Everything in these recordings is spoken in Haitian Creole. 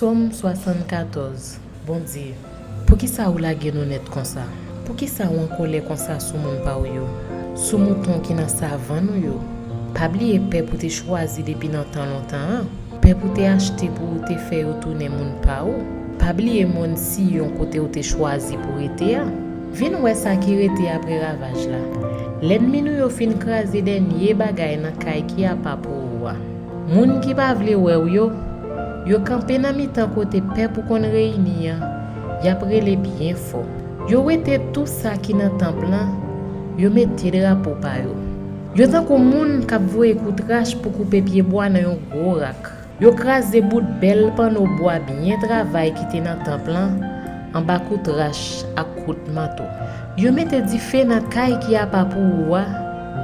Psaume 74. Bon Dieu, pour qui ça ou la gen honnête comme ça? Pour qui ça ou en colère comme ça sous mon pa ou yo? Sous mouton qui nan savan nou yo? Pas oublier père pour te choisi depuis longtemps longtemps. Père pour te acheter pour te faire retourner mon pa ou. Pas oublier mon Sion côté ou te choisi pour été. Vin wè ça qui rete après ravage là. L'ennemi nou yo fin krasé dernier bagay nan kay qui a pas pour ou. Moun qui pa vle wè ou yo campé nan mitan côté père pour qu'on réunir. Y après les bien fort. Yo rete tout ça qui nan temple là. Yo mette drapeau pa yo. Yo tan ko moun k'ap voye pâturage pour couper pied bois dans yon gros rak. Yo krasé bout belle panneau bois bien travail qui te nan temple là en bas pâturage ak kout manteau. Yo mette di fè nan kay qui a pas pour ou.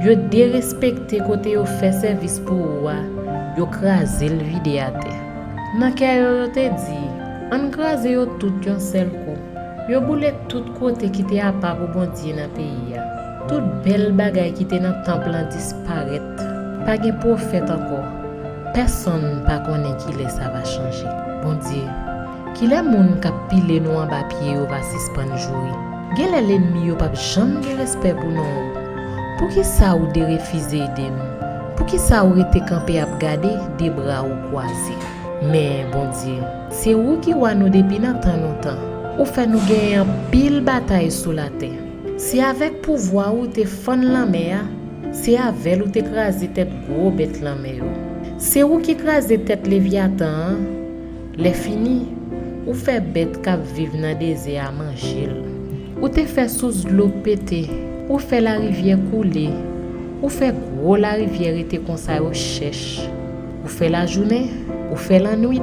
Yo dérespecté côté yo fait service pour ou. Yo krasé le vide à terre. Nan kay yo te di, an krasé yo tout yon seul coup. Yo boule tout côté qui te a pas pour bon Dieu dans pays ya. Tout belle bagay qui te dans temple en disparaître. Pas de prophète encore. Personne pas connaît qui les ça va changer. Bon Dieu, qui les moun k'ap pile nou en bas pied ou va suspendre jouri. Gè l'ennemi yo pas jamais de respect pour nous. Pour qui ça ou de refuser aider nous? Pour qui ça ou rete campé ap gade des bras ou croisés? Mais bon Dieu, c'est ou qui wa nous depuis longtemps. Ou fait nous gagner un pile bataille sous la terre. C'est avec pouvoir ou te fon la mer, c'est avec ou te crase tête gros bête la mer. C'est ou qui crase tête léviathan, les fini ou fait bête qui vivent dans désert à manger. Ou te fait sous l'eau péter, ou fait la rivière couler, ou fait gros la rivière était comme ça au cherche. Ou fait la journée, ou fait la nuit.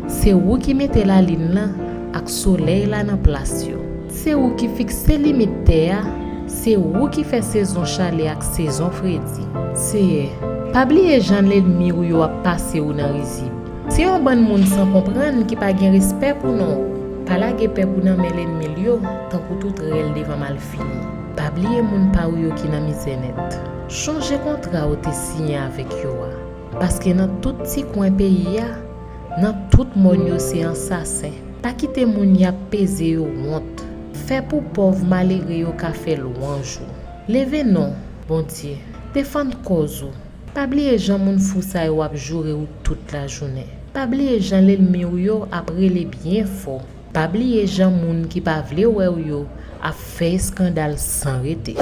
C'est ou qui mette la ligne là ak soleil là dans place yo. C'est où qui fixe limite terre, c'est où qui fait saison chalet ak saison fredi. C'est pas oublier Jean l'ennemi ou yo a passé ou nan risible. C'est un bon monde sans comprendre qui pas gen respect pour nous. Pas la gen paix pour nan men l'ennemi yo tant que tout rel devant mal fini. Pas oublier moun pa ou yo qui nan misère net. Changer contrat ou te signé avec yo parce que dans tout petit coin pays ya, dans tout monde yo c'est assassin. Pas quitter moun ya pesé yo honte. Fait pour pauvre malheureux yo ka fait louange. Levez non, bon Dieu, défendre cause. Pas oublier Jean moun fou sa yo ap jouer ou toute la journée. Pas oublier Jean l'ennemi ou yo après les bien fort. Pas oublier Jean moun qui pa vle ou yo a fait scandale sans arrêter.